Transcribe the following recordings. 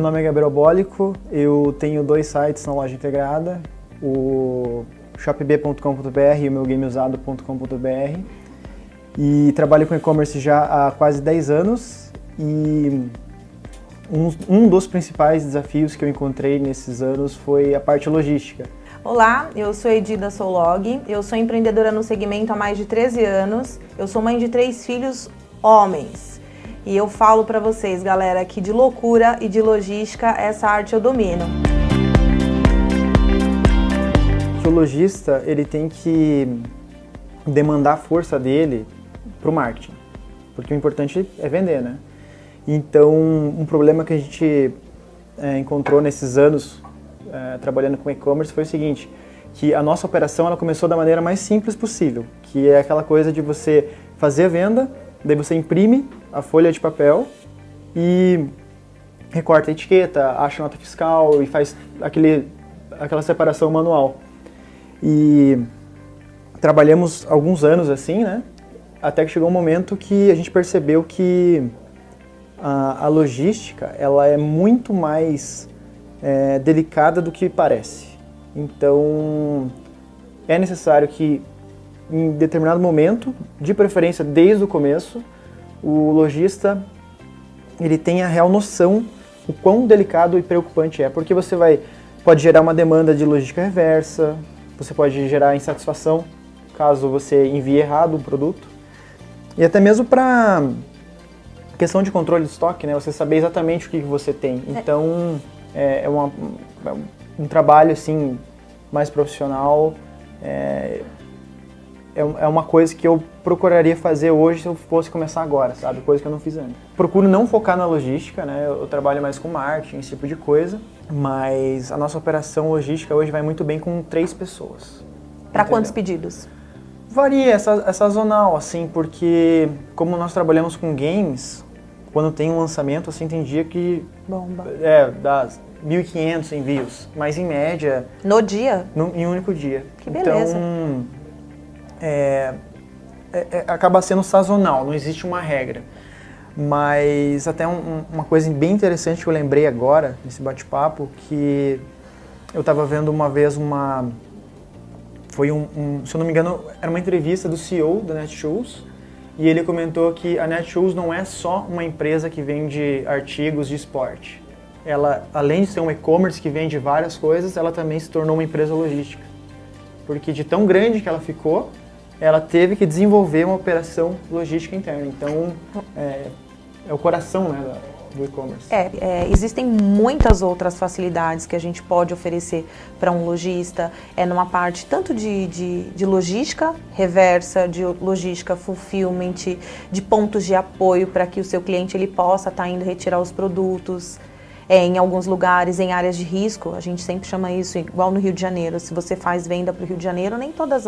nome é Gabriel Bólico, eu tenho 2 sites na loja integrada, o shopb.com.br e o meugameusado.com.br, e trabalho com e-commerce já há quase 10 anos, e um dos principais desafios que eu encontrei nesses anos foi a parte logística. Olá, eu sou Edida Solog, eu sou empreendedora no segmento há mais de 13 anos, eu sou mãe de 3 filhos homens. E eu falo pra vocês, galera, que de loucura e de logística, essa arte eu domino. O lojista, ele tem que demandar a força dele pro marketing, porque o importante é vender, né? Então, um problema que a gente encontrou nesses anos trabalhando com e-commerce foi o seguinte, que a nossa operação ela começou da maneira mais simples possível, que é aquela coisa de você fazer a venda, daí você imprime a folha de papel e recorta a etiqueta, acha a nota fiscal e faz aquela separação manual. E trabalhamos alguns anos assim, né? Até que chegou um momento que a gente percebeu que a logística ela é muito mais delicada do que parece. Então, é necessário que, em determinado momento, de preferência desde o começo, o lojista ele tenha a real noção o quão delicado e preocupante é, porque você pode gerar uma demanda de logística reversa, você pode gerar insatisfação caso você envie errado um produto, e até mesmo para questão de controle de estoque, né? Você saber exatamente o que você tem. Então, é um trabalho assim mais profissional, é uma coisa que eu procuraria fazer hoje se eu fosse começar agora, sabe? Coisa que eu não fiz antes. Procuro não focar na logística, né? Eu trabalho mais com marketing, esse tipo de coisa, mas a nossa operação logística hoje vai muito bem com 3 pessoas. Para quantos pedidos? Varia, é sazonal, assim, porque como nós trabalhamos com games, quando tem um lançamento, assim, tem dia que bomba. Dá 1.500 envios, mas em média... No dia? Em um único dia. Que beleza. Então, acaba sendo sazonal, não existe uma regra. Mas até uma coisa bem interessante que eu lembrei agora, nesse bate-papo, que eu estava vendo uma vez se eu não me engano, era uma entrevista do CEO da Netshoes, e ele comentou que a Netshoes não é só uma empresa que vende artigos de esporte. Ela, além de ser um e-commerce que vende várias coisas, ela também se tornou uma empresa logística. Porque de tão grande que ela ficou, ela teve que desenvolver uma operação logística interna. Então, é o coração, né, do e-commerce. Existem muitas outras facilidades que a gente pode oferecer para um lojista, numa parte tanto de logística reversa, de logística fulfillment, de pontos de apoio para que o seu cliente ele possa estar indo retirar os produtos. Em alguns lugares, em áreas de risco, a gente sempre chama isso, igual no Rio de Janeiro, se você faz venda para o Rio de Janeiro, nem todos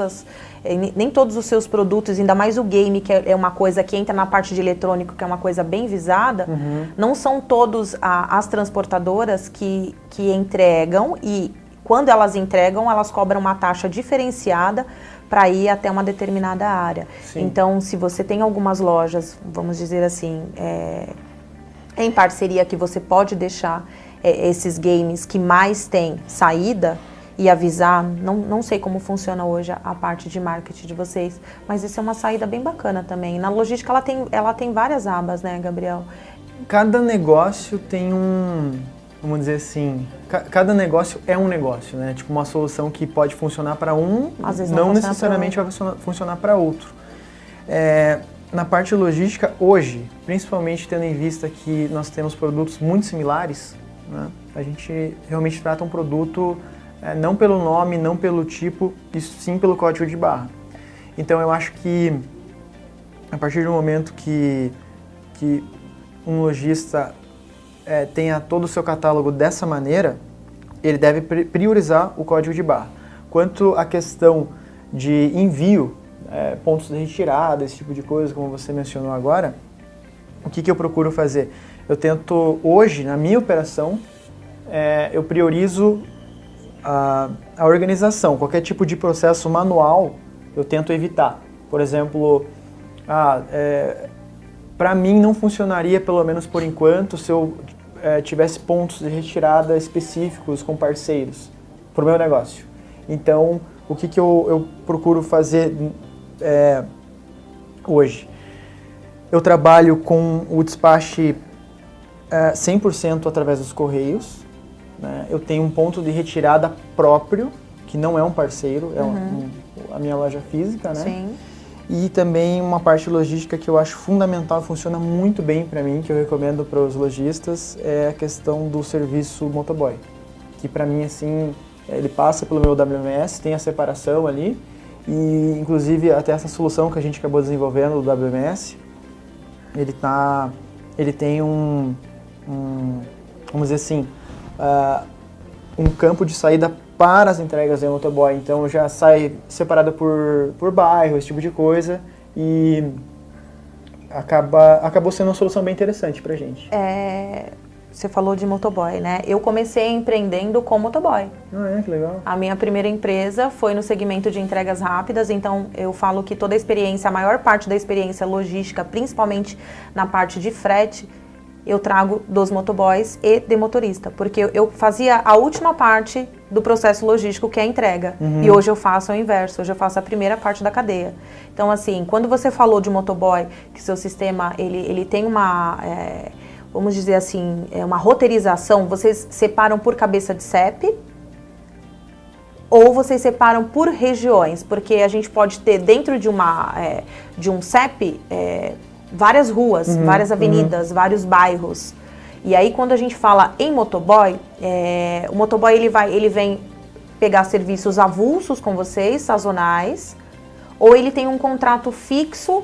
os seus produtos, ainda mais o game, que é uma coisa que entra na parte de eletrônico, que é uma coisa bem visada, não são todos as transportadoras que entregam, e quando elas entregam, elas cobram uma taxa diferenciada para ir até uma determinada área. Sim. Então, se você tem algumas lojas, vamos dizer assim, em parceria que você pode deixar esses games que mais têm saída e avisar, não sei como funciona hoje a parte de marketing de vocês, mas isso é uma saída bem bacana também. Na logística ela tem várias abas, né, Gabriel? Cada negócio tem vamos dizer assim, cada negócio é um negócio, né? Tipo uma solução que pode funcionar para um, às vezes não necessariamente vai funcionar para outro. Na parte logística, hoje, principalmente tendo em vista que nós temos produtos muito similares, né, a gente realmente trata um produto não pelo nome, não pelo tipo, e sim pelo código de barra. Então eu acho que a partir do momento que um lojista tenha todo o seu catálogo dessa maneira, ele deve priorizar o código de barra. Quanto à questão de envio, pontos de retirada, esse tipo de coisa, como você mencionou agora, o que eu procuro fazer? Eu tento, hoje, na minha operação, eu priorizo a organização. Qualquer tipo de processo manual, eu tento evitar. Por exemplo, para mim não funcionaria, pelo menos por enquanto, se eu tivesse pontos de retirada específicos com parceiros para o meu negócio. Então, o que eu procuro fazer hoje? Eu trabalho com o despache 100% através dos correios, né? Eu tenho um ponto de retirada próprio, que não é um parceiro, é a minha loja física, né? Sim. E também uma parte logística que eu acho fundamental, funciona muito bem para mim, que eu recomendo para os lojistas, é a questão do serviço motoboy. Que para mim, assim, ele passa pelo meu WMS, tem a separação ali, e inclusive até essa solução que a gente acabou desenvolvendo do WMS, ele tem vamos dizer assim, um campo de saída para as entregas em motoboy. Então já sai separado por bairro, esse tipo de coisa, e acabou sendo uma solução bem interessante pra gente. Você falou de motoboy, né? Eu comecei empreendendo com motoboy. Que legal. A minha primeira empresa foi no segmento de entregas rápidas, então eu falo que toda a experiência, a maior parte da experiência logística, principalmente na parte de frete, eu trago dos motoboys e de motorista, porque eu fazia a última parte do processo logístico, que é a entrega. E hoje eu faço o inverso, hoje eu faço a primeira parte da cadeia. Então, assim, quando você falou de motoboy, que seu sistema, ele tem uma, vamos dizer assim, uma roteirização, vocês separam por cabeça de CEP, ou vocês separam por regiões? Porque a gente pode ter dentro de um CEP, várias ruas, várias avenidas, vários bairros. E aí, quando a gente fala em motoboy, o motoboy ele vem pegar serviços avulsos com vocês, sazonais, ou ele tem um contrato fixo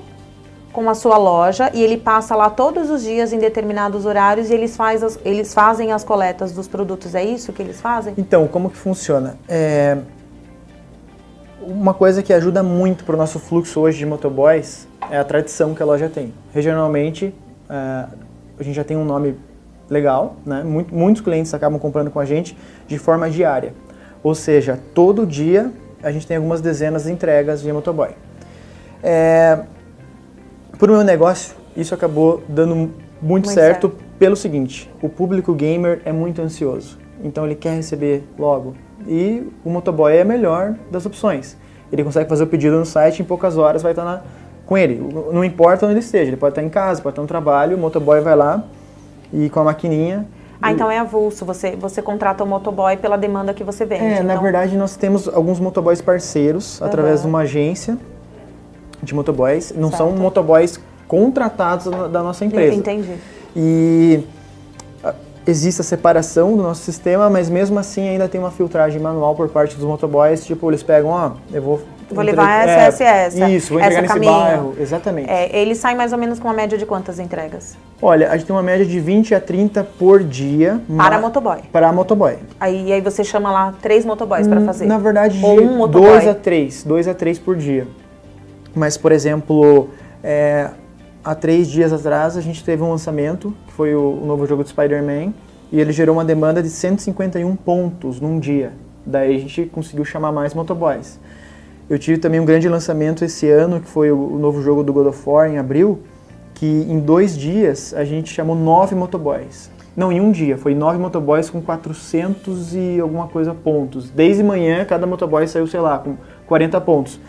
com a sua loja e ele passa lá todos os dias em determinados horários e eles fazem as coletas dos produtos. É isso que eles fazem? Então, como que funciona? Uma coisa que ajuda muito para o nosso fluxo hoje de motoboys é a tradição que a loja tem. Regionalmente, a gente já tem um nome legal, né? Muitos clientes acabam comprando com a gente de forma diária. Ou seja, todo dia a gente tem algumas dezenas de entregas de motoboy. Para o meu negócio, isso acabou dando muito certo pelo seguinte: o público gamer é muito ansioso, então ele quer receber logo. E o motoboy é a melhor das opções. Ele consegue fazer o pedido no site, em poucas horas vai estar com ele. Não importa onde ele esteja, ele pode estar em casa, pode estar no trabalho, o motoboy vai lá e com a maquininha. Então é avulso, você contrata o motoboy pela demanda que você vende. Na verdade nós temos alguns motoboys parceiros, através de uma agência de motoboys. Não são motoboys contratados da nossa empresa. Entendi. E existe a separação do nosso sistema, mas mesmo assim ainda tem uma filtragem manual por parte dos motoboys. Tipo, eles pegam, eu vou levar essa. Isso, vou entregar nesse bairro. Exatamente. Eles saem mais ou menos com uma média de quantas entregas? Olha, a gente tem uma média de 20 a 30 por dia. Para motoboy? Para motoboy. Aí você chama lá 3 motoboys para fazer? Na verdade, ou um motoboy? 2 a 3 por dia. Mas, por exemplo, há 3 dias atrás a gente teve um lançamento, que foi o novo jogo do Spider-Man, e ele gerou uma demanda de 151 pontos num dia. Daí a gente conseguiu chamar mais motoboys. Eu tive também um grande lançamento esse ano, que foi o novo jogo do God of War, em abril, que em 2 dias a gente chamou 9 motoboys. Não, em um dia, foi 9 motoboys com 400 e alguma coisa pontos. Desde manhã, cada motoboy saiu, sei lá, com 40 pontos.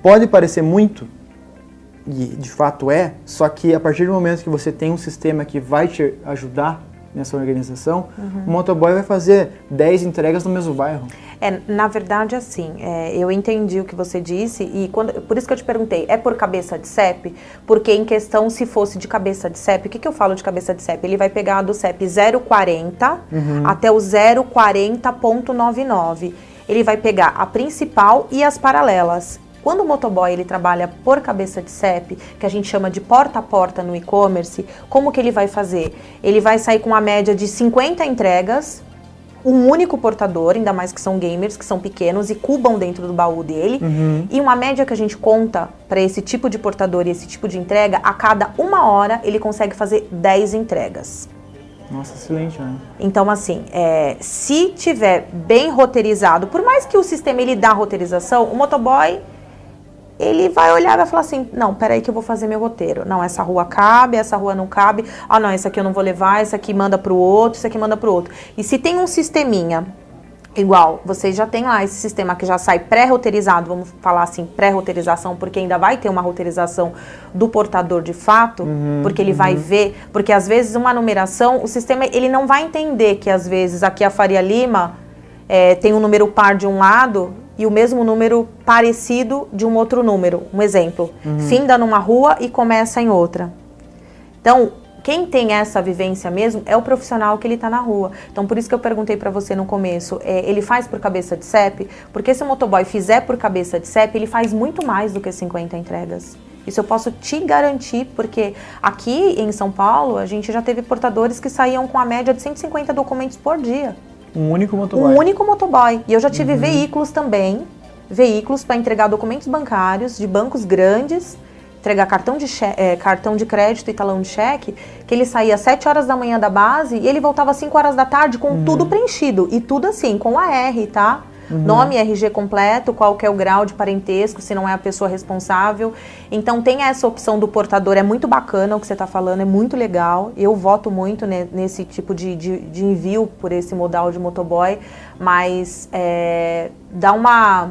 Pode parecer muito, e de fato só que a partir do momento que você tem um sistema que vai te ajudar nessa organização, o motoboy vai fazer 10 entregas no mesmo bairro. Na verdade, assim, eu entendi o que você disse e por isso que eu te perguntei, é por cabeça de CEP? Porque em questão, se fosse de cabeça de CEP, o que eu falo de cabeça de CEP? Ele vai pegar do CEP 040 até o 040.99. Ele vai pegar a principal e as paralelas. Quando o motoboy ele trabalha por cabeça de CEP, que a gente chama de porta a porta no e-commerce, como que ele vai fazer? Ele vai sair com uma média de 50 entregas, um único portador, ainda mais que são gamers, que são pequenos e cubam dentro do baú dele, e uma média que a gente conta para esse tipo de portador e esse tipo de entrega, a cada 1 hora ele consegue fazer 10 entregas. Nossa, excelente, né? Então, assim, se tiver bem roteirizado, por mais que o sistema ele dá roteirização, o motoboy ele vai olhar e vai falar assim, não, peraí que eu vou fazer meu roteiro. Não, essa rua cabe, essa rua não cabe. Ah, não, esse aqui eu não vou levar, esse aqui manda pro outro, esse aqui manda pro outro. E se tem um sisteminha igual, vocês já tem lá esse sistema que já sai pré-roteirizado, vamos falar assim, pré-roteirização, porque ainda vai ter uma roteirização do portador de fato, porque ele vai ver, porque às vezes uma numeração, o sistema, ele não vai entender que às vezes aqui a Faria Lima tem um número par de um lado e o mesmo número parecido de um outro número. Um exemplo, finda numa rua e começa em outra. Então, quem tem essa vivência mesmo é o profissional que ele está na rua. Então, por isso que eu perguntei para você no começo, ele faz por cabeça de CEP? Porque se o motoboy fizer por cabeça de CEP, ele faz muito mais do que 50 entregas. Isso eu posso te garantir, porque aqui em São Paulo, a gente já teve portadores que saíam com a média de 150 documentos por dia. Um único motoboy? Um único motoboy. E eu já tive veículos também, veículos para entregar documentos bancários de bancos grandes, entregar cartão de crédito e talão de cheque, que ele saía às 7 horas da manhã da base e ele voltava às 5 horas da tarde com tudo preenchido. E tudo assim, com a R, tá? Nome, RG completo, qual que é o grau de parentesco, se não é a pessoa responsável. Então tem essa opção do portador, é muito bacana o que você está falando, é muito legal. Eu voto muito nesse tipo de envio por esse modal de motoboy, mas dá uma...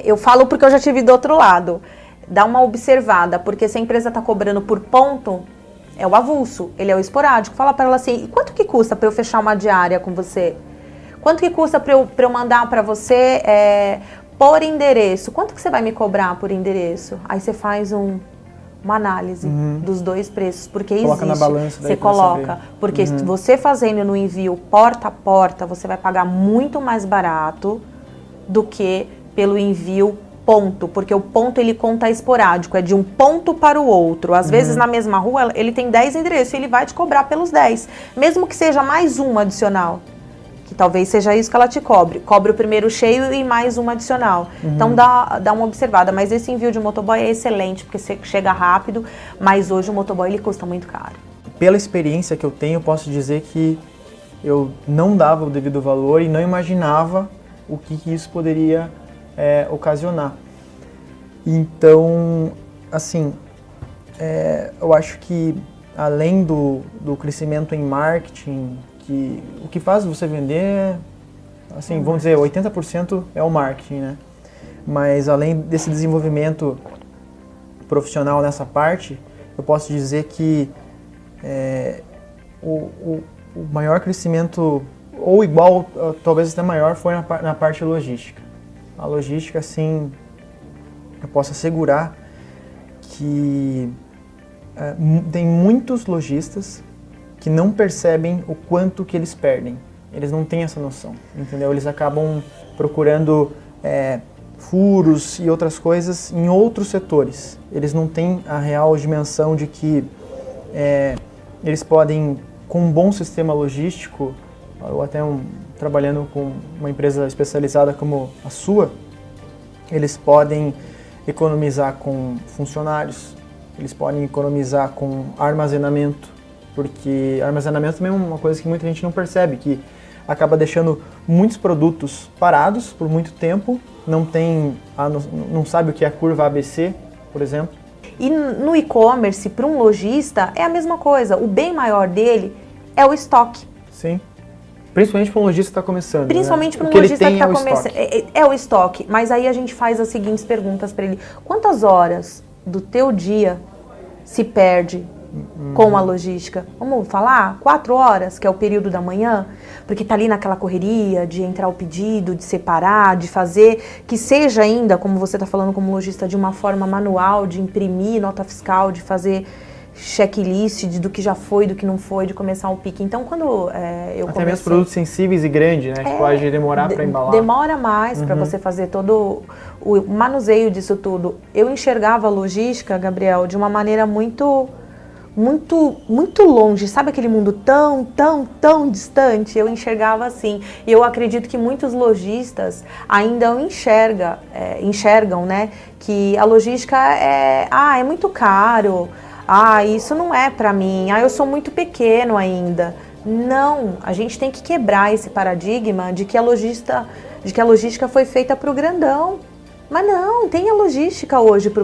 eu falo porque eu já tive do outro lado. Dá uma observada, porque se a empresa está cobrando por ponto, é o avulso, ele é o esporádico. Fala para ela assim, quanto que custa para eu fechar uma diária com você? Quanto que custa para eu mandar para você por endereço? Quanto que você vai me cobrar por endereço? Aí você faz uma análise dos dois preços, porque coloca existe. Na balança daí você coloca, porque você fazendo no envio porta a porta, você vai pagar muito mais barato do que pelo envio ponto, porque o ponto ele conta esporádico, é de um ponto para o outro. Às vezes na mesma rua ele tem 10 endereços e ele vai te cobrar pelos 10, mesmo que seja mais um adicional, que talvez seja isso que ela te cobre o primeiro cheio e mais um adicional. Então dá uma observada, mas esse envio de motoboy é excelente, porque você chega rápido, mas hoje o motoboy ele custa muito caro. Pela experiência que eu tenho, eu posso dizer que eu não dava o devido valor e não imaginava o que isso poderia ocasionar. Então, assim, eu acho que além do crescimento em marketing, que o que faz você vender, assim, vamos dizer, 80% é o marketing, né? Mas além desse desenvolvimento profissional nessa parte, eu posso dizer que o maior crescimento, ou igual, talvez até maior, foi na parte logística. A logística, assim, eu posso assegurar que tem muitos lojistas que não percebem o quanto que eles perdem. Eles não têm essa noção, entendeu? Eles acabam procurando furos e outras coisas em outros setores. Eles não têm a real dimensão de que eles podem, com um bom sistema logístico, ou até trabalhando com uma empresa especializada como a sua, eles podem economizar com funcionários, eles podem economizar com armazenamento, porque armazenamento também é uma coisa que muita gente não percebe, que acaba deixando muitos produtos parados por muito tempo, não sabe o que é a curva ABC, por exemplo. E no e-commerce, para um lojista, é a mesma coisa, o bem maior dele é o estoque. Sim. Principalmente para um lojista que está começando. Principalmente para um lojista que está começando. É o estoque. Mas aí a gente faz as seguintes perguntas para ele. Quantas horas do teu dia se perde com a logística? Vamos falar? 4 horas, que é o período da manhã? Porque está ali naquela correria de entrar o pedido, de separar, de fazer, que seja ainda, como você está falando como lojista, de uma forma manual, de imprimir nota fiscal, de fazer checklist do que já foi, do que não foi, de começar o pique. Então, quando eu comecei... Até mesmo produtos sensíveis e grandes, né? Que pode demorar para embalar. Demora mais para você fazer todo o manuseio disso tudo. Eu enxergava a logística, Gabriel, de uma maneira muito longe. Sabe aquele mundo tão distante? Eu enxergava assim. E eu acredito que muitos lojistas ainda enxergam, né? Que a logística é muito caro. Isso não é para mim, eu sou muito pequeno ainda. Não, a gente tem que quebrar esse paradigma de que a logística foi feita para o grandão. Mas não, tem a logística hoje para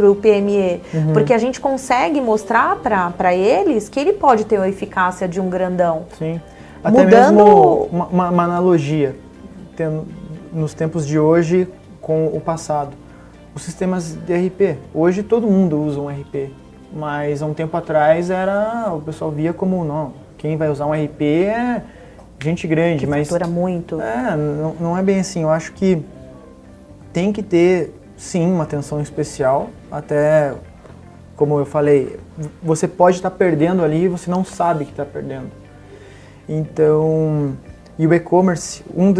o PME, porque a gente consegue mostrar para eles que ele pode ter a eficácia de um grandão. Sim, até mesmo uma analogia, nos tempos de hoje com o passado. Os sistemas de RP, hoje todo mundo usa um RP, mas há um tempo atrás o pessoal via como, não, quem vai usar um RP é gente grande, que mas... fatura muito. Não é bem assim, eu acho que tem que ter, sim, uma atenção especial, até, como eu falei, você pode estar perdendo ali e você não sabe que está perdendo. Então, e o e-commerce, um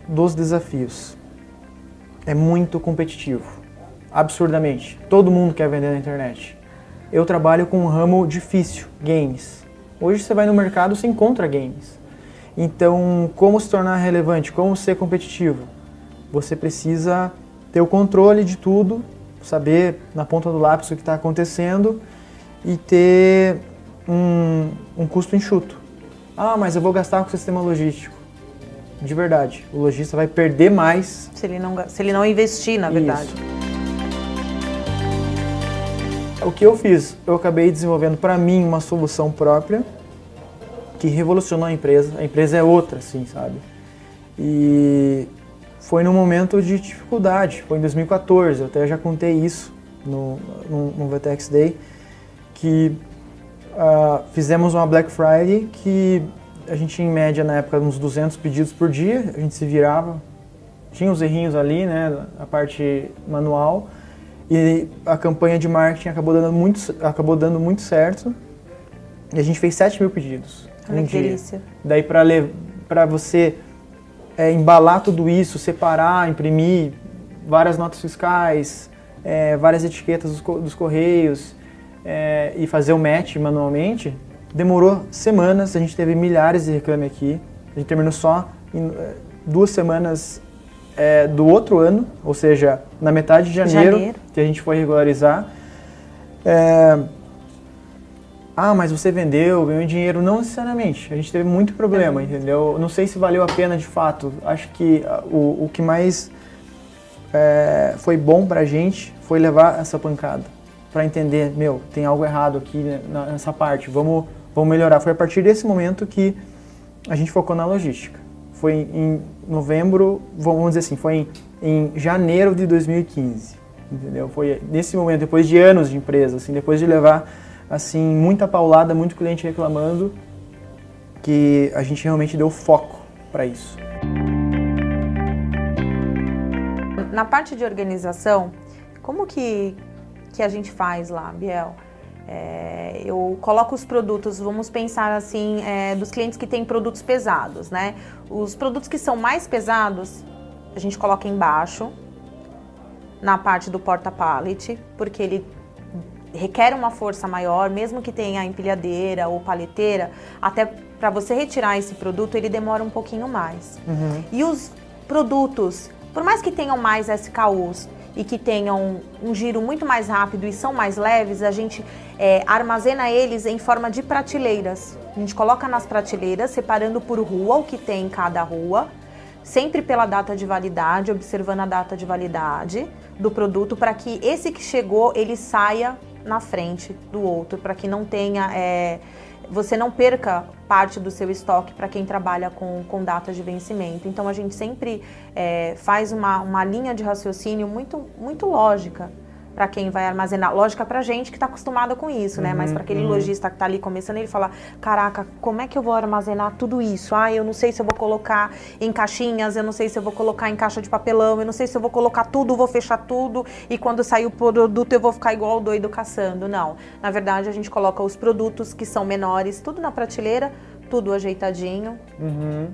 dos desafios é muito competitivo, absurdamente. Todo mundo quer vender na internet. Eu trabalho com um ramo difícil, games. Hoje você vai no mercado, você encontra games. Então, como se tornar relevante, como ser competitivo? Você precisa ter o controle de tudo, saber na ponta do lápis o que está acontecendo e ter um custo enxuto. Ah, mas eu vou gastar com o sistema logístico. De verdade, o lojista vai perder mais se ele não investir, na verdade. Isso. O que eu fiz? Eu acabei desenvolvendo para mim uma solução própria que revolucionou a empresa. A empresa é outra, assim, sabe? E foi num momento de dificuldade, foi em 2014, eu até já contei isso no VTX Day, que fizemos uma Black Friday que a gente em média na época uns 200 pedidos por dia, a gente se virava, tinha os errinhos ali, né, a parte manual, e a campanha de marketing acabou dando muito certo, e a gente fez 7.000 pedidos. Olha que delícia. Daí para você embalar tudo isso, separar, imprimir várias notas fiscais, várias etiquetas dos correios e fazer o match manualmente, demorou semanas, a gente teve milhares de reclame aqui, a gente terminou só em 2 semanas do outro ano, ou seja, na metade de janeiro. Que a gente foi regularizar. Mas você vendeu, ganhou dinheiro? Não necessariamente, a gente teve muito problema, entendeu? Não sei se valeu a pena de fato, acho que o que mais foi bom pra gente foi levar essa pancada, pra entender, tem algo errado aqui nessa parte, vamos melhorar. Foi a partir desse momento que a gente focou na logística. Foi em novembro, vamos dizer assim, foi em janeiro de 2015, entendeu? Foi nesse momento, depois de anos de empresa, assim, depois de levar assim, muita paulada, muito cliente reclamando, que a gente realmente deu foco para isso. Na parte de organização, como que a gente faz lá, Biel? Eu coloco os produtos, vamos pensar assim, dos clientes que têm produtos pesados, né? Os produtos que são mais pesados, a gente coloca embaixo, na parte do porta-pallet, porque ele requer uma força maior, mesmo que tenha empilhadeira ou paleteira, até para você retirar esse produto, ele demora um pouquinho mais. E os produtos, por mais que tenham mais SKUs e que tenham um giro muito mais rápido e são mais leves, a gente armazena eles em forma de prateleiras. A gente coloca nas prateleiras, separando por rua o que tem em cada rua, sempre pela data de validade, observando a data de validade do produto, para que esse que chegou, ele saia na frente do outro, para que não tenha, você não perca parte do seu estoque para quem trabalha com datas de vencimento. Então a gente sempre faz uma linha de raciocínio muito lógica para quem vai armazenar. Lógica pra gente que está acostumada com isso, né? Mas para aquele lojista que está ali começando, ele fala, caraca, como é que eu vou armazenar tudo isso? Eu não sei se eu vou colocar em caixinhas, eu não sei se eu vou colocar em caixa de papelão, eu não sei se eu vou colocar tudo, vou fechar tudo e quando sair o produto eu vou ficar igual o doido caçando. Não, na verdade a gente coloca os produtos que são menores, tudo na prateleira, tudo ajeitadinho,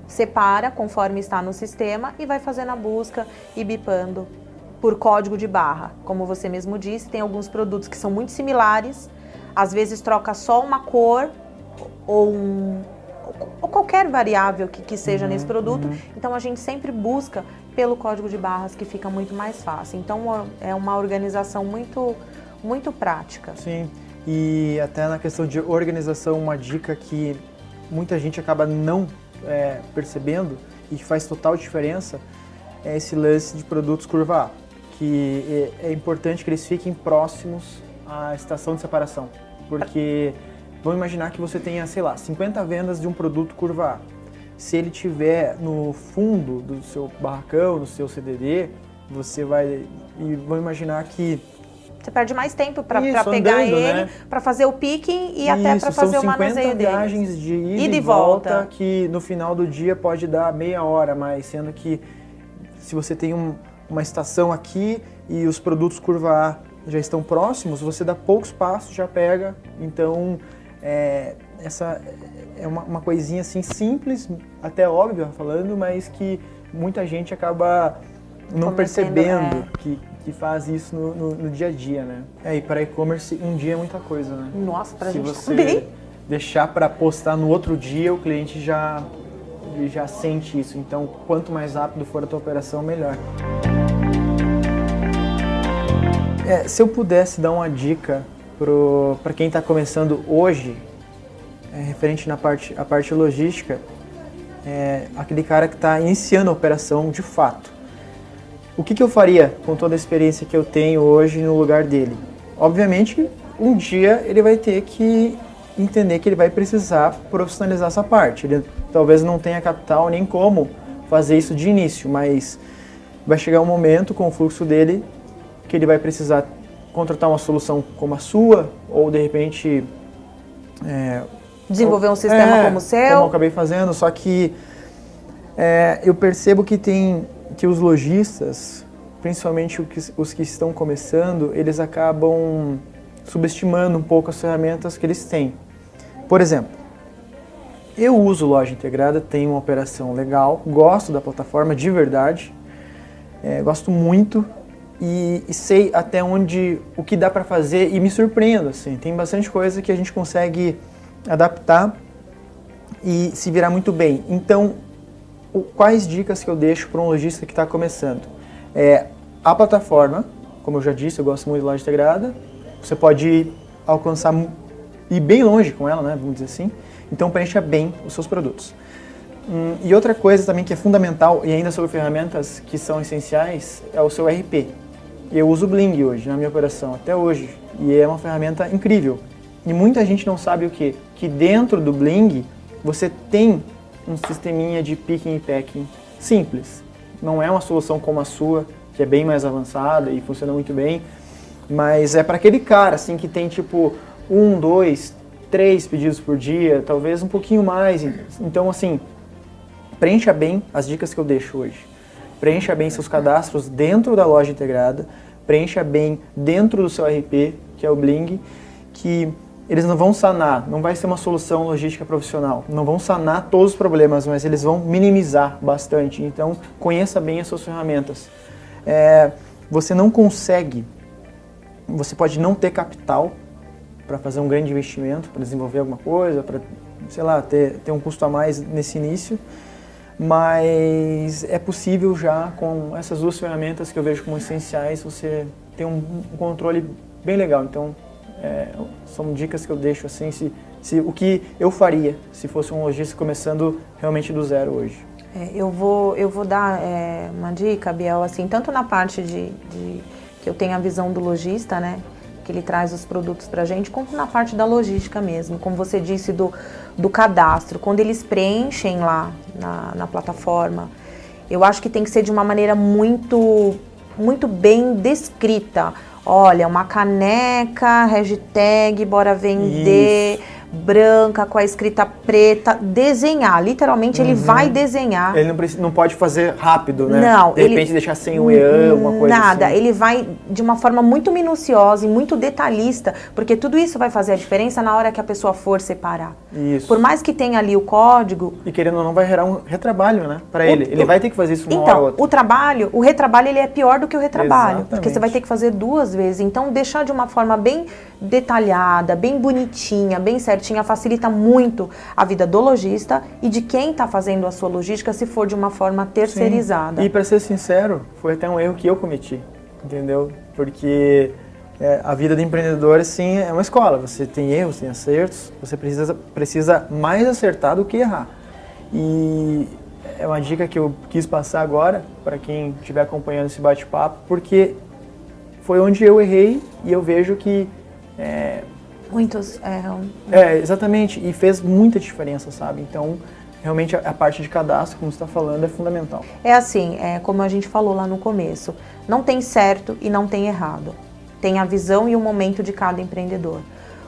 separa conforme está no sistema e vai fazendo a busca e bipando por código de barra. Como você mesmo disse, tem alguns produtos que são muito similares, às vezes troca só uma cor ou qualquer variável que seja nesse produto, então a gente sempre busca pelo código de barras, que fica muito mais fácil. Então é uma organização muito prática. Sim, e até na questão de organização, uma dica que muita gente acaba não percebendo e que faz total diferença é esse lance de produtos curva A. que é importante que eles fiquem próximos à estação de separação. Porque vamos imaginar que você tenha, sei lá, 50 vendas de um produto curva A. Se ele tiver no fundo do seu barracão, no seu CDD, você vai... E vamos imaginar que... Você perde mais tempo para Isso, pegar andando, ele, né? para fazer o picking e até para fazer o manuseio são 50 dele. viagens de ida e e volta. volta, que no final do dia pode dar meia hora mais, sendo que se você tem uma estação aqui e os produtos curva A já estão próximos, você dá poucos passos, já pega. Então, essa é uma coisinha assim simples, até óbvia falando, mas que muita gente acaba não percebendo que faz isso no dia a dia, né? E para e-commerce, um dia é muita coisa, né? Nossa, pra gente Se também. você deixar para postar no outro dia, o cliente já sente isso. Então, quanto mais rápido for a tua operação, melhor. Se eu pudesse dar uma dica para quem está começando hoje, referente à parte logística, aquele cara que está iniciando a operação de fato. O que eu faria com toda a experiência que eu tenho hoje no lugar dele? Obviamente, um dia ele vai ter que entender que ele vai precisar profissionalizar essa parte. Ele talvez não tenha capital nem como fazer isso de início, mas vai chegar um momento com o fluxo dele que ele vai precisar contratar uma solução como a sua, ou de repente... desenvolver um sistema como o seu. Como eu acabei fazendo, só que eu percebo que os lojistas, principalmente os que estão começando, eles acabam subestimando um pouco as ferramentas que eles têm. Por exemplo, eu uso loja integrada, tenho uma operação legal, gosto da plataforma de verdade, gosto muito e sei até onde, o que dá para fazer e me surpreendo, assim. Tem bastante coisa que a gente consegue adaptar e se virar muito bem. Então, quais dicas que eu deixo para um lojista que está começando? A plataforma, como eu já disse, eu gosto muito de loja integrada. Você pode alcançar, ir bem longe com ela, né, vamos dizer assim. Então preencha bem os seus produtos. E outra coisa também que é fundamental, e ainda sobre ferramentas que são essenciais, é o seu RP. Eu uso o Bling hoje na minha operação, até hoje, e é uma ferramenta incrível. E muita gente não sabe o quê? Que dentro do Bling você tem um sisteminha de picking e packing simples. Não é uma solução como a sua, que é bem mais avançada e funciona muito bem, mas é para aquele cara assim que tem tipo 1, 2, 3 pedidos por dia, talvez um pouquinho mais. Então assim, preencha bem as dicas que eu deixo hoje. Preencha bem seus cadastros dentro da loja integrada, preencha bem dentro do seu RP, que é o Bling, que eles não vão sanar, não vai ser uma solução logística profissional, não vão sanar todos os problemas, mas eles vão minimizar bastante. Então, conheça bem as suas ferramentas. Você não consegue, você pode não ter capital para fazer um grande investimento, para desenvolver alguma coisa, para, sei lá, ter um custo a mais nesse início, mas é possível já com essas duas ferramentas que eu vejo como essenciais, você ter um controle bem legal. Então, são dicas que eu deixo assim, o que eu faria se fosse um lojista começando realmente do zero hoje. Eu vou dar uma dica, Biel, assim, tanto na parte que eu tenho a visão do lojista, né, que ele traz os produtos pra gente, quanto na parte da logística mesmo, como você disse do cadastro, quando eles preenchem lá na plataforma, eu acho que tem que ser de uma maneira muito, muito bem descrita. Olha, uma caneca, hashtag, bora vender, isso, branca, com a escrita preta, desenhar, literalmente ele vai desenhar. Ele não pode fazer rápido, né? Não. De repente deixar sem o EAN, uma coisa nada, assim. Ele vai de uma forma muito minuciosa e muito detalhista, porque tudo isso vai fazer a diferença na hora que a pessoa for separar. Isso. Por mais que tenha ali o código... E querendo ou não, vai gerar um retrabalho, né? Para ele. Ele vai ter que fazer isso uma hora ou outra. Então, o retrabalho ele é pior do que o retrabalho. Exatamente. Porque você vai ter que fazer 2 vezes. Então, deixar de uma forma bem detalhada, bem bonitinha, bem certinha, facilita muito a vida do lojista e de quem está fazendo a sua logística, se for de uma forma terceirizada. Sim. E para ser sincero, foi até um erro que eu cometi, entendeu? Porque a vida do empreendedor, assim, é uma escola. Você tem erros, tem acertos, você precisa mais acertar do que errar. E é uma dica que eu quis passar agora para quem estiver acompanhando esse bate-papo, porque foi onde eu errei e eu vejo que... Muitos erram. Exatamente, e fez muita diferença, sabe? Então, realmente a parte de cadastro, como você está falando, é fundamental. É assim, como a gente falou lá no começo, não tem certo e não tem errado. Tem a visão e o momento de cada empreendedor.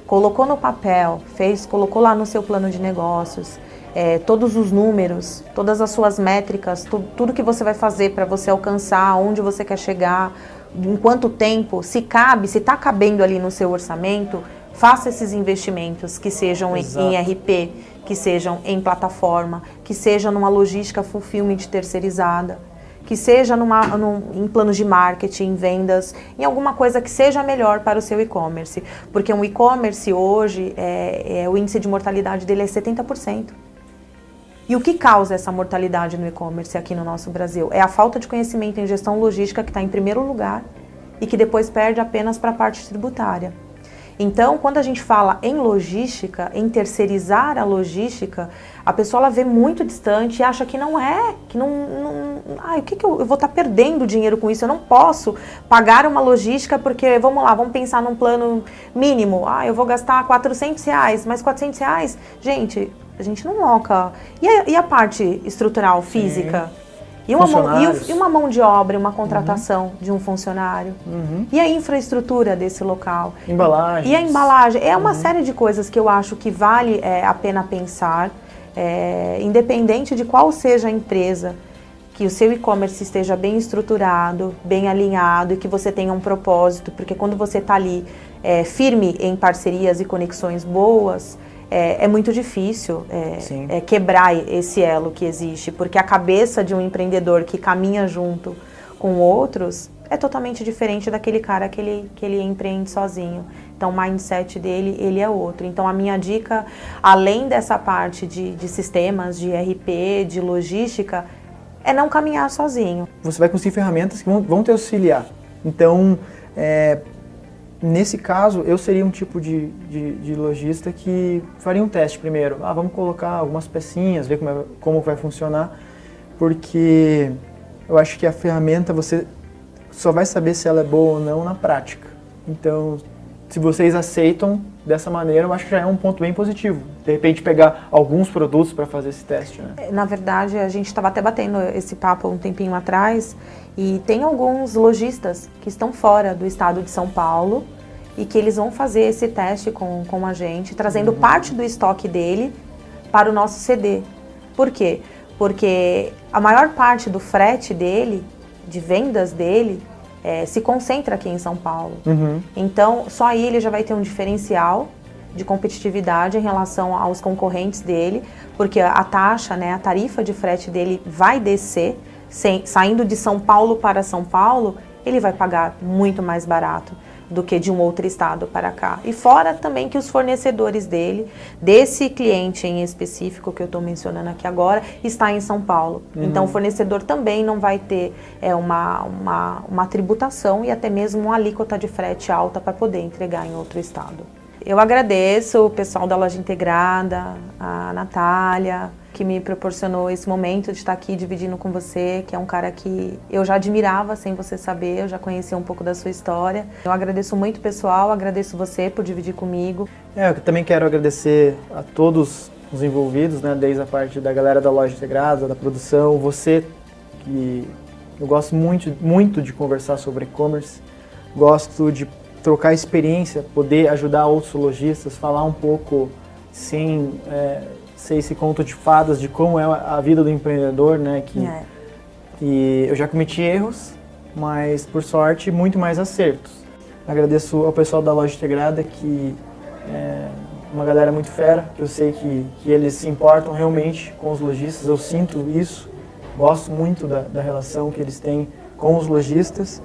Colocou no papel, colocou lá no seu plano de negócios, todos os números, todas as suas métricas, tudo que você vai fazer para você alcançar, onde você quer chegar, em quanto tempo, se cabe, se está cabendo ali no seu orçamento, faça esses investimentos que sejam em RP, que sejam em plataforma, que seja numa logística fulfillment terceirizada, que seja em planos de marketing, em vendas, em alguma coisa que seja melhor para o seu e-commerce. Porque um e-commerce hoje, o índice de mortalidade dele é 70%. E o que causa essa mortalidade no e-commerce aqui no nosso Brasil? É a falta de conhecimento em gestão logística que está em primeiro lugar e que depois perde apenas para a parte tributária. Então, quando a gente fala em logística, em terceirizar a logística, a pessoa ela vê muito distante e acha que não é, que o que eu vou estar perdendo dinheiro com isso? Eu não posso pagar uma logística porque, vamos lá, vamos pensar num plano mínimo. Eu vou gastar R$400, mas R$400, gente, a gente não loca. E a parte estrutural, física? Sim. E uma mão de obra, uma contratação de um funcionário. E a infraestrutura desse local. Embalagens. E a embalagem. É uma série de coisas que eu acho que vale a pena pensar, independente de qual seja a empresa, que o seu e-commerce esteja bem estruturado, bem alinhado e que você tenha um propósito, porque quando você está ali firme em parcerias e conexões boas, é muito difícil quebrar esse elo que existe, porque a cabeça de um empreendedor que caminha junto com outros é totalmente diferente daquele cara que ele empreende sozinho. Então, o mindset dele, ele é outro. Então, a minha dica, além dessa parte de sistemas, de RP, de logística, é não caminhar sozinho. Você vai conseguir ferramentas que vão te auxiliar. Então, nesse caso, eu seria um tipo de lojista que faria um teste primeiro. Vamos colocar algumas pecinhas, ver como vai funcionar, porque eu acho que a ferramenta você só vai saber se ela é boa ou não na prática. Então, se vocês aceitam dessa maneira, eu acho que já é um ponto bem positivo. De repente, pegar alguns produtos para fazer esse teste, né? Na verdade, a gente estava até batendo esse papo um tempinho atrás, e tem alguns lojistas que estão fora do estado de São Paulo e que eles vão fazer esse teste com a gente, trazendo parte do estoque dele para o nosso CD. Por quê? Porque a maior parte do frete dele, de vendas dele, se concentra aqui em São Paulo. Então, só aí ele já vai ter um diferencial de competitividade em relação aos concorrentes dele, porque a taxa, a tarifa de frete dele vai descer, saindo de São Paulo para São Paulo, ele vai pagar muito mais barato do que de um outro estado para cá. E fora também que os fornecedores dele, desse cliente em específico que eu estou mencionando aqui agora, está em São Paulo. Então o fornecedor também não vai ter uma tributação e até mesmo uma alíquota de frete alta para poder entregar em outro estado. Eu agradeço o pessoal da Loja Integrada, a Natália, que me proporcionou esse momento de estar aqui dividindo com você, que é um cara que eu já admirava sem você saber, eu já conhecia um pouco da sua história. Eu agradeço muito, pessoal, agradeço você por dividir comigo. Eu também quero agradecer a todos os envolvidos, né, desde a parte da galera da Loja Integrada, da produção, você, que eu gosto muito de conversar sobre e-commerce, gosto de trocar experiência, poder ajudar outros lojistas, falar um pouco sem ser esse conto de fadas de como é a vida do empreendedor, né? E eu já cometi erros, mas por sorte muito mais acertos. Agradeço ao pessoal da Loja Integrada, que é uma galera muito fera, que eu sei que eles se importam realmente com os lojistas, eu sinto isso, gosto muito da relação que eles têm com os lojistas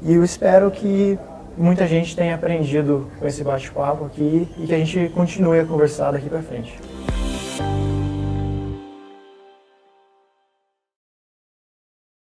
e eu espero que muita gente tenha aprendido com esse bate-papo aqui e que a gente continue a conversar daqui para frente.